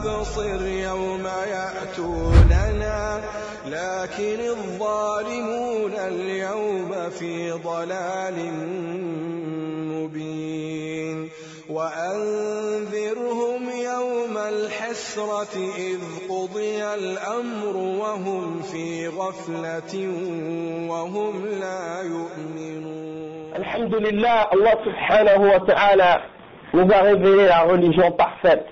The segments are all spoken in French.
وأبصر يوم يأتوننا لكن الظالمون اليوم في ضلال مبين وأنذرهم يوم الحسرة إذ قضي الأمر وهم في غفلة وهم لا يؤمنون. الحمد لله, Allah subhanahu wa ta'ala nous a révélé la religion parfaite,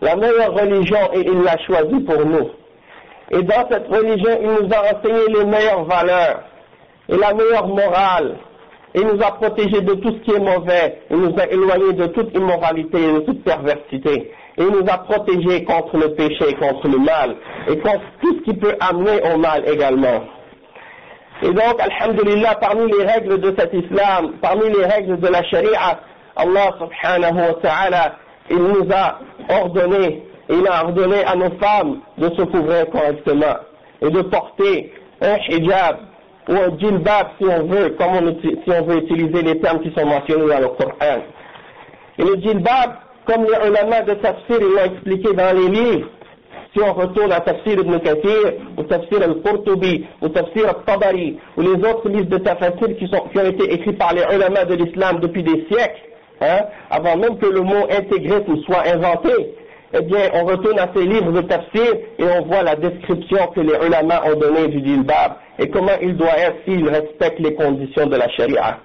la meilleure religion, et il l'a choisie pour nous. Et dans cette religion, il nous a enseigné les meilleures valeurs et la meilleure morale. Il nous a protégés de tout ce qui est mauvais. Il nous a éloignés de toute immoralité et de toute perversité. Et il nous a protégés contre le péché, contre le mal et contre tout ce qui peut amener au mal également. Et donc, alhamdulillah, parmi les règles de cet islam, parmi les règles de la charia, Allah subhanahu wa ta'ala, il nous a ordonné, il a ordonné à nos femmes de se couvrir correctement et de porter un hijab ou un djilbab si on veut, si on veut utiliser les termes qui sont mentionnés dans le Coran. Et le djilbab, comme les ulama de tafsir l'ont expliqué dans les livres, si on retourne à Tafsir Ibn Kathir, ou Tafsir al-Qurtubi, ou Tafsir al-Tabari, ou les autres livres de tafsir qui ont été écrits par les ulama de l'islam depuis des siècles, avant même que le mot intégrisme soit inventé, eh bien, on retourne à ces livres de tafsir et on voit la description que les ulama ont donnée du djilbab et comment il doit être s'il respecte les conditions de la charia.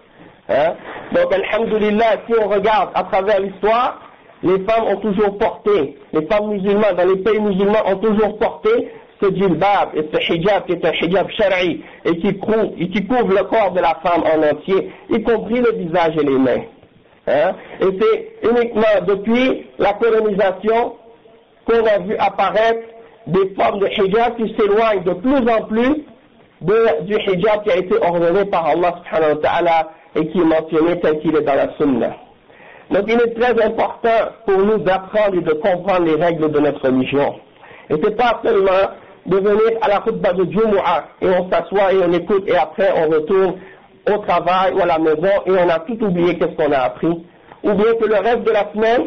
Donc, alhamdulillah, si on regarde à travers l'histoire, les femmes ont toujours porté, les femmes musulmanes dans les pays musulmans ont toujours porté ce djilbab et ce hijab qui est un hijab shari et qui couvre le corps de la femme en entier, y compris le visage et les mains. Et c'est uniquement depuis la colonisation qu'on a vu apparaître des formes de hijab qui s'éloignent de plus en plus du hijab qui a été ordonné par Allah subhanahu wa ta'ala et qui est mentionné tel qu'il est dans la sunna. Donc il est très important pour nous d'apprendre et de comprendre les règles de notre religion. Et c'est pas seulement de venir à la khutbah de Jumu'ah et on s'assoit et on écoute et après on retourne au travail ou à la maison et on a tout oublié qu'est-ce qu'on a appris, ou bien que le reste de la semaine,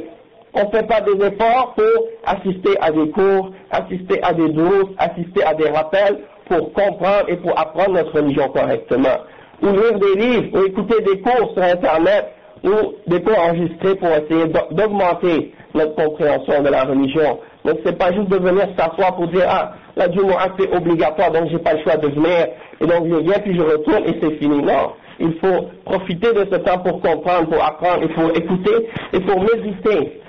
on ne fait pas des efforts pour assister à des cours, assister à des dours, assister à des rappels pour comprendre et pour apprendre notre religion correctement, ou lire des livres, ou écouter des cours sur Internet, ou des cours enregistrés pour essayer d'augmenter notre compréhension de la religion. Donc c'est pas juste de venir s'asseoir pour dire ah la Jumu'ah c'est obligatoire donc j'ai pas le choix de venir et donc je viens puis je retourne et c'est fini. Non, il faut profiter de ce temps pour comprendre, pour apprendre, il faut écouter et pour méditer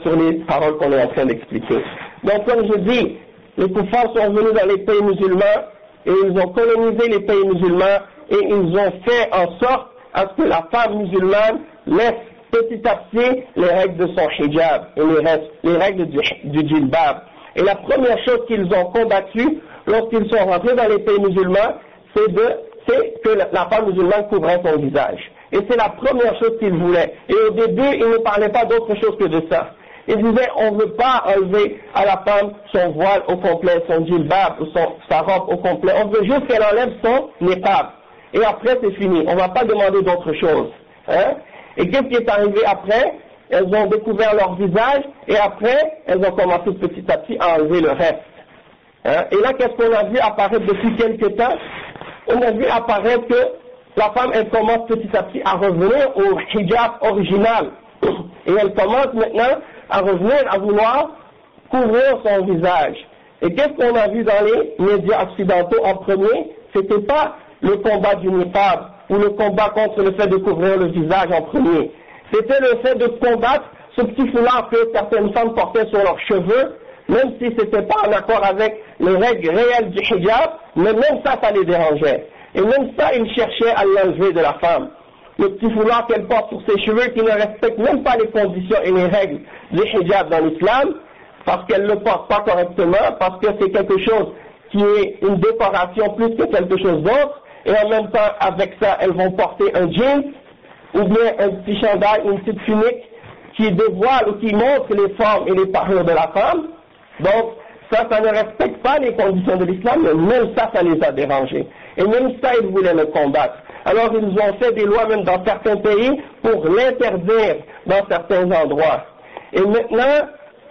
sur les paroles qu'on est en train d'expliquer. Donc comme je dis, les kuffars sont venus dans les pays musulmans et ils ont colonisé les pays musulmans et ils ont fait en sorte à ce que la femme musulmane laisse petit à petit les règles de son hijab et les règles du djilbab. Et la première chose qu'ils ont combattue lorsqu'ils sont rentrés dans les pays musulmans, c'est que la femme musulmane couvrait son visage. Et c'est la première chose qu'ils voulaient. Et au début, ils ne parlaient pas d'autre chose que de ça. Ils disaient, on ne veut pas enlever à la femme son voile au complet, son djilbab ou sa robe au complet. On veut juste qu'elle enlève son niqab. Et après, c'est fini. On ne va pas demander d'autre chose. Et qu'est-ce qui est arrivé après? Elles ont découvert leur visage et après, elles ont commencé petit à petit à enlever le reste. Et là, qu'est-ce qu'on a vu apparaître depuis quelques temps? On a vu apparaître que la femme, elle commence petit à petit à revenir au hijab original. Et elle commence maintenant à revenir à vouloir couvrir son visage. Et qu'est-ce qu'on a vu dans les médias occidentaux en premier? C'était pas le combat du niqab ou le combat contre le fait de couvrir le visage en premier. C'était le fait de combattre ce petit foulard que certaines femmes portaient sur leurs cheveux, même si c'était pas en accord avec les règles réelles du hijab, mais même ça les dérangeait. Et même ça, ils cherchaient à l'enlever de la femme. Le petit foulard qu'elle porte sur ses cheveux qui ne respecte même pas les conditions et les règles du hijab dans l'islam, parce qu'elle ne le porte pas correctement, parce que c'est quelque chose qui est une décoration plus que quelque chose d'autre, et en même temps, avec ça, elles vont porter un jean, ou bien un petit chandail, une petite tunique, qui dévoile ou qui montre les formes et les parures de la femme. Donc, ça ne respecte pas les conditions de l'islam, mais même ça les a dérangés. Et même ça, ils voulaient le combattre. Alors, ils ont fait des lois même dans certains pays pour l'interdire dans certains endroits. Et maintenant,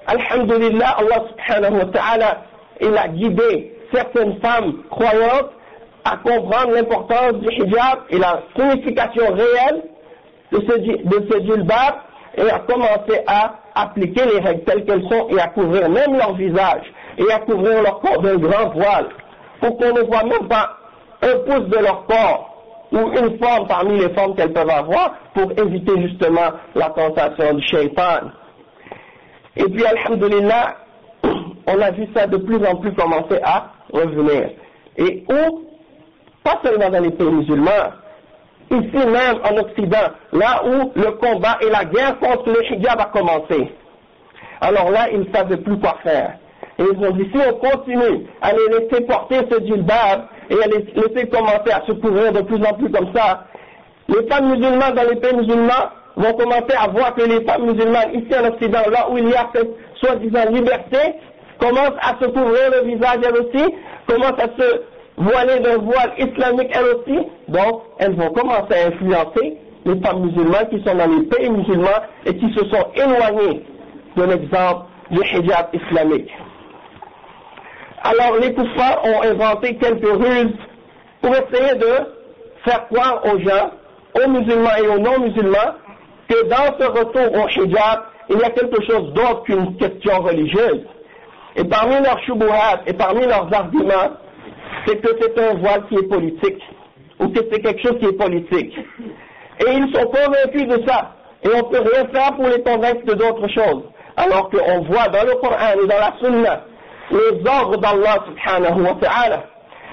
alhamdulillah, Allah subhanahu wa ta'ala, il a guidé certaines femmes croyantes à comprendre l'importance du hijab et la signification réelle de ce djilbab et à commencer à appliquer les règles telles qu'elles sont et à couvrir même leur visage et à couvrir leur corps d'un grand voile pour qu'on ne voit même pas un pouce de leur corps ou une forme parmi les formes qu'elles peuvent avoir pour éviter justement la tentation du shaitan. Et puis alhamdulillah, on a vu ça de plus en plus commencer à revenir. Et où, pas seulement dans les pays musulmans, ici même en Occident, là où le combat et la guerre contre le hijab a commencé. Alors là, ils ne savaient plus quoi faire. Et ils ont dit, si on continue à les laisser porter ce djilbab et à les laisser commencer à se couvrir de plus en plus comme ça, les femmes musulmanes dans les pays musulmans vont commencer à voir que les femmes musulmanes ici en Occident, là où il y a cette soi-disant liberté, commencent à se couvrir le visage elles aussi, commencent à se voiler d'un voile islamique elles aussi, donc elles vont commencer à influencer les femmes musulmanes qui sont dans les pays musulmans et qui se sont éloignées de l'exemple du hijab islamique. Alors les kuffars ont inventé quelques ruses pour essayer de faire croire aux gens, aux musulmans et aux non-musulmans, que dans ce retour au hijab, il y a quelque chose d'autre qu'une question religieuse. Et parmi leurs shubuhat et parmi leurs arguments, c'est que c'est un voile qui est politique, ou que c'est quelque chose qui est politique. Et ils sont convaincus de ça, et on ne peut rien faire pour les convaincre de d'autres choses. Alors qu'on voit dans le Coran et dans la Sunna les ordres d'Allah subhanahu wa ta'ala,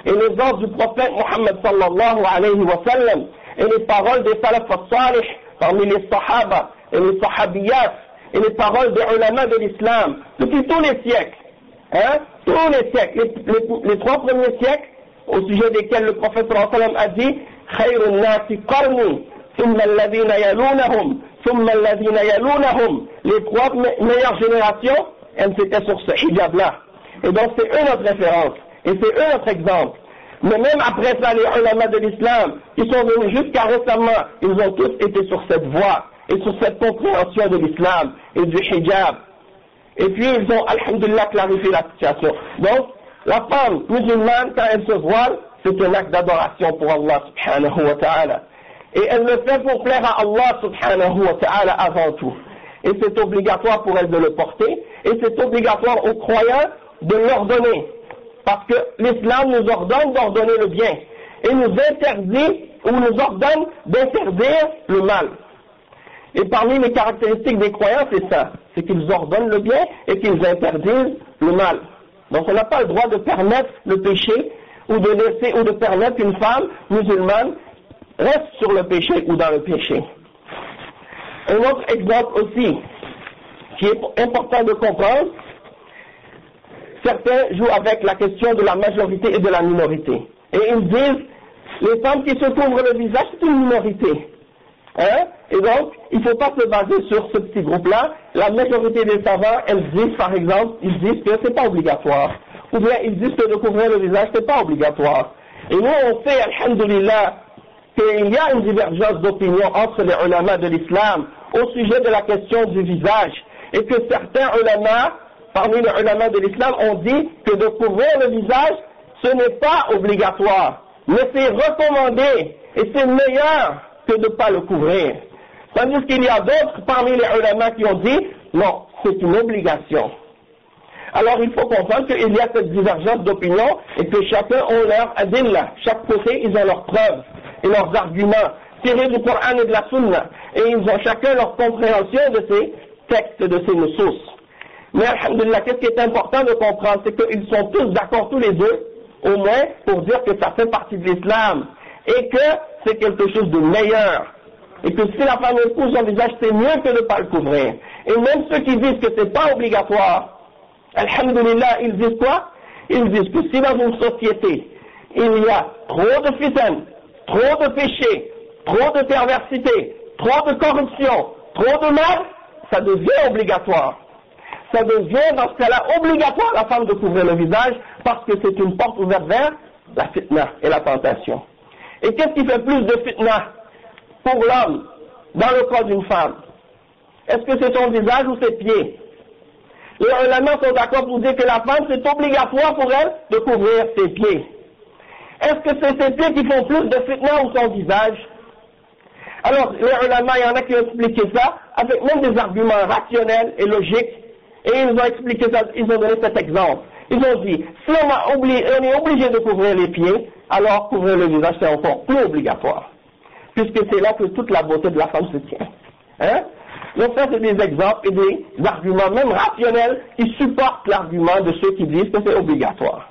et les ordres du prophète Muhammad sallallahu alayhi wa sallam, et les paroles des salaf as-salih, parmi les sahaba et les sahabiyat, et les paroles des ulama de l'islam, depuis tous les siècles. Tous les siècles, les 3 premiers siècles, au sujet desquels le prophète sallallahu alayhi wa sallam a dit خير الناس قرني ثم الذين يلونهم ثم الذين يلونهم, les 3 meilleures générations, elles étaient sur ce hijab-là. Et donc c'est eux notre référence, et c'est eux notre exemple. Mais même après ça, les ulama de l'islam, qui sont venus jusqu'à récemment, ils ont tous été sur cette voie, et sur cette compréhension de l'islam, et du hijab. Et puis ils ont, alhamdulillah, clarifié la situation. Donc, la femme musulmane, quand elle se voile, c'est un acte d'adoration pour Allah subhanahu wa ta'ala. Et elle le fait pour plaire à Allah subhanahu wa ta'ala avant tout. Et c'est obligatoire pour elle de le porter, et c'est obligatoire aux croyants de l'ordonner. Parce que l'islam nous ordonne d'ordonner le bien, et nous interdit, ou nous ordonne d'interdire le mal. Et parmi les caractéristiques des croyants, c'est ça, c'est qu'ils ordonnent le bien et qu'ils interdisent le mal. Donc on n'a pas le droit de permettre le péché, ou de laisser, ou de permettre qu'une femme musulmane reste sur le péché ou dans le péché. Un autre exemple aussi, qui est important de comprendre, certains jouent avec la question de la majorité et de la minorité. Et ils disent, les femmes qui se couvrent le visage, c'est une minorité. Et donc, il ne faut pas se baser sur ce petit groupe-là. La majorité des savants, elles disent, par exemple, ils disent que c'est pas obligatoire. Ou bien ils disent que de couvrir le visage, c'est pas obligatoire. Et nous, on sait, alhamdulillah, qu'il y a une divergence d'opinion entre les ulama de l'islam au sujet de la question du visage. Et que certains ulama, parmi les ulama de l'islam, ont dit que de couvrir le visage, ce n'est pas obligatoire. Mais c'est recommandé. Et c'est meilleur que de ne pas le couvrir. Tandis qu'il y a d'autres parmi les ulama qui ont dit, non, c'est une obligation. Alors il faut comprendre qu'il y a cette divergence d'opinion et que chacun a leur adilla. Chaque côté, ils ont leurs preuves et leurs arguments tirés du Coran et de la Sunna. Et ils ont chacun leur compréhension de ces textes, de ces nusus. Mais alhamdulillah, qu'est-ce qui est important de comprendre, c'est qu'ils sont tous d'accord, tous les deux, au moins, pour dire que ça fait partie de l'islam et que c'est quelque chose de meilleur. Et que si la femme épouse son visage, c'est mieux que de ne pas le couvrir. Et même ceux qui disent que c'est pas obligatoire, alhamdulillah, ils disent quoi? Ils disent que si dans une société, il y a trop de fitnes, trop de péchés, trop de perversité, trop de corruption, trop de mal, ça devient obligatoire. Ça devient dans ce cas-là obligatoire à la femme de couvrir le visage parce que c'est une porte ouverte vers la fitna et la tentation. Et qu'est-ce qui fait plus de fitna pour l'homme dans le corps d'une femme? Est-ce que c'est son visage ou ses pieds? Les ulama sont d'accord pour dire que la femme, c'est obligatoire pour elle de couvrir ses pieds. Est-ce que c'est ses pieds qui font plus de fitna ou son visage? Alors, les ulama, il y en a qui ont expliqué ça avec même des arguments rationnels et logiques, et ils ont expliqué ça, ils ont donné cet exemple. Ils ont dit, si on est obligé de couvrir les pieds, alors couvrir le visage, c'est encore plus obligatoire, puisque c'est là que toute la beauté de la femme se tient. Hein? Donc ça, c'est des exemples et des arguments, même rationnels, qui supportent l'argument de ceux qui disent que c'est obligatoire.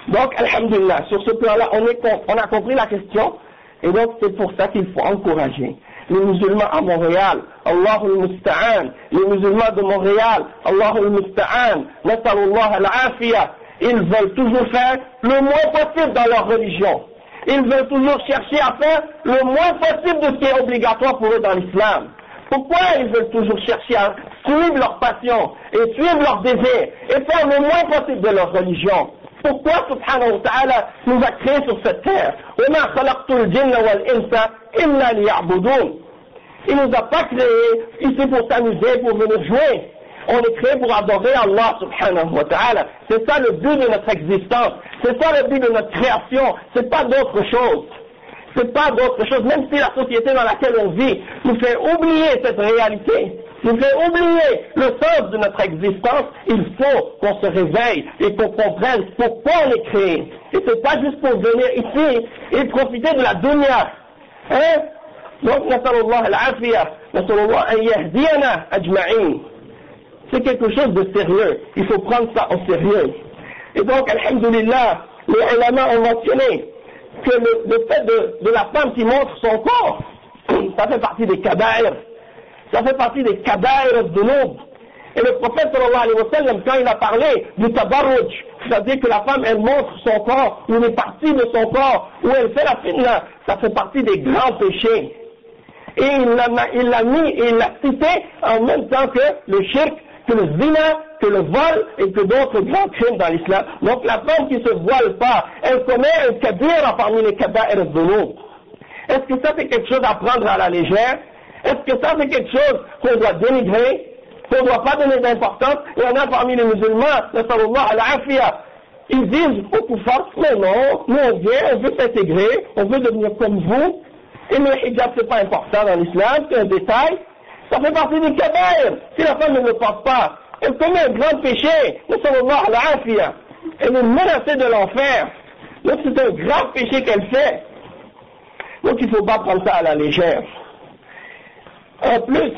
Donc, alhamdulillah, sur ce plan-là, on a compris la question, et donc c'est pour ça qu'il faut encourager les musulmans à Montréal, Allahul Musta'an, les musulmans de Montréal, Allahul Musta'an, Nasalullah al-Afiyah, ils veulent toujours faire le moins possible dans leur religion. Ils veulent toujours chercher à faire le moins possible de ce qui est obligatoire pour eux dans l'islam. Pourquoi ils veulent toujours chercher à suivre leur passion et suivre leur désir et faire le moins possible de leur religion? Pourquoi subhanahu wa ta'ala nous a créés sur cette terre? وَمَا خَلَقْتُ الْجِنَّ وَالْإِنسَ إِلَّا لِيَعْبُدُونَ. Il nous a pas créés ici pour s'amuser, pour venir jouer. On est créé pour adorer Allah subhanahu wa ta'ala. C'est ça le but de notre existence. C'est ça le but de notre création. C'est pas d'autre chose. C'est pas d'autre chose. Même si la société dans laquelle on vit nous fait oublier cette réalité, nous fait oublier le sens de notre existence, il faut qu'on se réveille et qu'on comprenne pourquoi on est créé. Et c'est pas juste pour venir ici et profiter de la dunya. Hein? Donc, nasallallahu al-afiyah, nasallallahu an yahdiyana ajma'in. C'est quelque chose de sérieux. Il faut prendre ça au sérieux. Et donc, alhamdulillah, les ulama ont mentionné que le fait de la femme qui montre son corps, ça fait partie des kabaïr. Ça fait partie des kabaïr de l'ombre. Et le prophète sallallahu alayhi wa sallam, quand il a parlé du tabarruj, c'est-à-dire que la femme, elle montre son corps, ou une partie de son corps, où elle fait la fitna, ça fait partie des grands péchés. Et il l'a mis et il l'a cité en même temps que le shirk, que le zina, que le vol et que d'autres grands crimes dans l'islam. Donc la femme qui ne se voile pas, elle commet un kabira parmi les kaba'ir de l'eau. Est-ce que ça c'est quelque chose à prendre à la légère? Est-ce que ça c'est quelque chose qu'on doit dénigrer, qu'on ne doit pas donner d'importance? Il y en a parmi les musulmans, nasallallahu al-afiyah, ils disent au kuffar, mais non, nous on vient, on veut s'intégrer, on veut devenir comme vous, et le hijab c'est pas important dans l'islam, c'est un détail. Ça fait partie des kabaïr. Si la femme ne le porte pas, elle commet un grand péché. Nasallallahu al-afiyah. Elle est menacée de l'enfer. Donc c'est un grave péché qu'elle fait. Donc il ne faut pas prendre ça à la légère. En plus,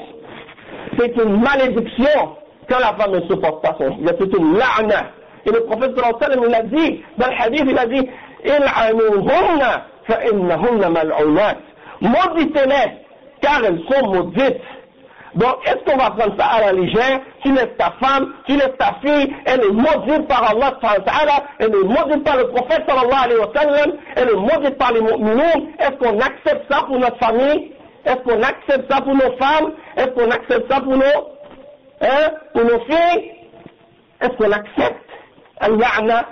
c'est une malédiction quand la femme ne supporte pas son hijab. C'est une la'na. Et le prophète sallallahu alayhi wa sallam, il a dit, dans le hadith, il a dit, il'anuhunna fa'innahunna mal'unat. Mauditez-les, car elles sont maudites. Donc, est-ce qu'on va prendre ça à la légère? Tu laisses ta femme, tu laisses ta fille, elle est maudite par Allah, elle est maudite par le prophète sallallahu alayhi wa sallam, elle est maudite par les mu'minins. Est-ce qu'on accepte ça pour notre famille? Est-ce qu'on accepte ça pour nos femmes? Est-ce qu'on accepte ça pour nos filles? Est-ce qu'on accepte al-la'na?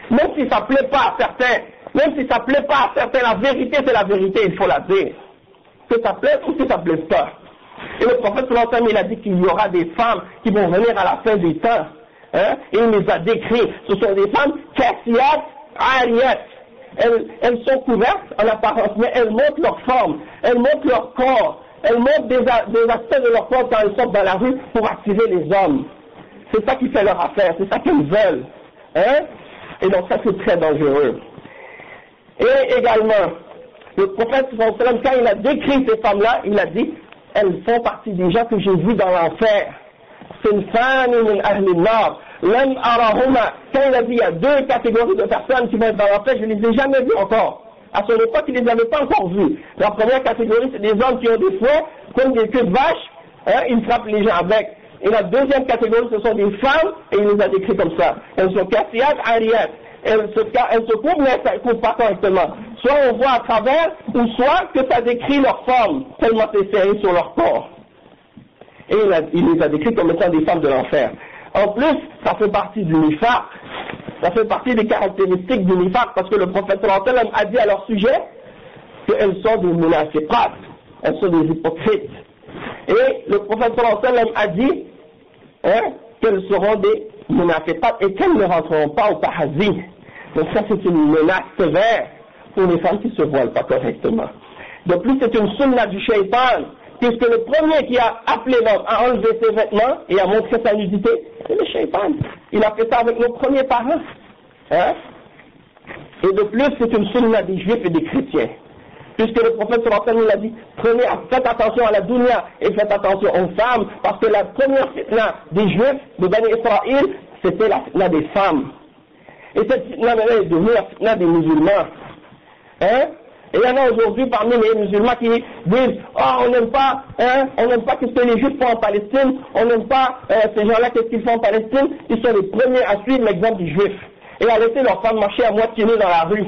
Même si ça plaît pas à certains, la vérité c'est la vérité, il faut la dire. Que ça plaît ou que ça plaît pas. Et le prophète sallallahu alayhi wa sallam, il a dit qu'il y aura des femmes qui vont venir à la fin du temps. Et il les a décrits. Ce sont des femmes kassiyat, ariyat. Elles sont couvertes en apparence, mais elles montrent leur forme, elles montrent leur corps, elles montrent des aspects de leur corps quand elles sortent dans la rue pour attirer les hommes. C'est ça qui fait leur affaire, c'est ça qu'elles veulent. Et donc ça c'est très dangereux. Et également, le prophète sallallahu alayhi wa sallam, quand il a décrit ces femmes-là, il a dit, elles font partie des gens que j'ai vus dans l'enfer. Sinfani min ahli an-nar, lam arahuma. Quand il a dit, il y a deux catégories de personnes qui vont être dans l'enfer, je ne les ai jamais vues encore. À son époque, il ne les avait pas encore vues. La première catégorie, c'est des hommes qui ont des fouets, comme des queues de vache, ils frappent les gens avec. Et la deuxième catégorie, ce sont des femmes, et il les a décrits comme ça. Elles sont kassiyat, ariyat. Elles se couvrent, mais elles ne couvrent pas correctement. Soit on voit à travers, ou soit que ça décrit leur forme, tellement c'est serré sur leur corps. Et il les a décrits comme étant des femmes de l'enfer. En plus, ça fait partie du nifaq. Ça fait partie des caractéristiques du nifaq, parce que le prophète sallallahu alayhi wa sallam a dit à leur sujet qu'elles sont des munafiqat, elles sont des hypocrites. Et le prophète sallallahu alayhi wa sallam a dit qu'elles seront des munafiqat et qu'elles ne rentreront pas au paradis. Donc ça c'est une menace sévère pour les femmes qui ne se voilent pas correctement. De plus c'est une sunna du shaitan, puisque le premier qui a appelé l'homme à enlever ses vêtements et à montrer sa nudité, c'est le shaitan. Il a fait ça avec nos premiers parents. Et de plus c'est une sunna des juifs et des chrétiens. Puisque le prophète sallallahu alayhi wa sallam a dit, faites attention à la dunya et faites attention aux femmes, parce que la première fitna des juifs, de Bani Israël, c'était la fitna des femmes. Et cette fitna est devenue la fitna des musulmans. Et il y en a aujourd'hui parmi les musulmans qui disent, on n'aime pas ce que les juifs font en Palestine, on n'aime pas ces gens-là, qu'est-ce qu'ils font en Palestine, ils sont les premiers à suivre l'exemple du juif. Et à laisser leurs femmes marcher à moitié nues dans la rue.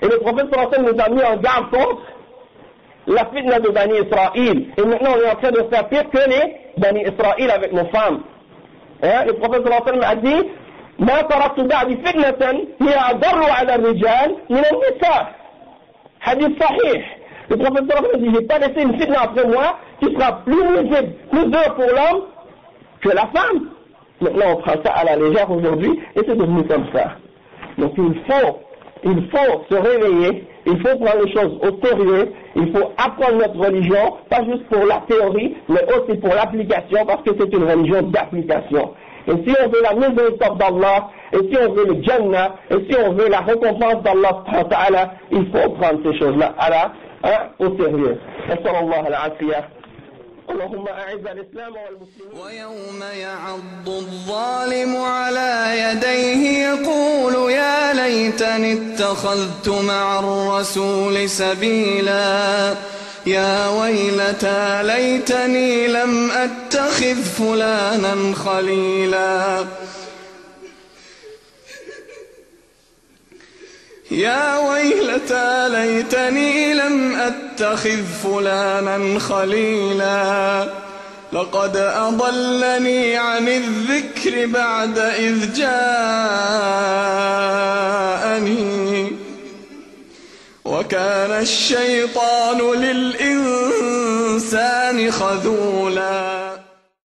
Et le prophète sallallahu alayhi wa sallam nous a mis en garde contre la fitna de Bani Israël. Et maintenant on est en train de faire pire que les Bani Israël avec nos femmes. Le prophète sallallahu alayhi wa sallam a dit, ما تركت بعد فتنة هي أضر على الرجال من النساء. Hadith sahih. Le prophète sallallahu alayhi wa sallam a dit, j'ai pas laissé une fitna après moi qui sera plus nuisible, plus dure pour l'homme que la femme. Maintenant on prend ça à la légère aujourd'hui et c'est devenu comme ça. Donc il faut se réveiller, il faut prendre les choses au sérieux, il faut apprendre notre religion, pas juste pour la théorie, mais aussi pour l'application, parce que c'est une religion d'application. Et si on veut la miséricorde d'Allah, et si on veut le Jannah, et si on veut la récompense d'Allah, il faut prendre ces choses-là au sérieux. اللهم أعز الإسلام والمسلمين. ويوم يعض الظالم على يديه يقول يا ليتني اتخذت مع الرسول سبيلا يا ويلتى ليتني لم أتخذ فلانا خليلا يا ويلتى ليتني لم أتخذ فلانا خليلا لقد أضلني عن الذكر بعد إذ جاءني وكان الشيطان للإنسان خذولا.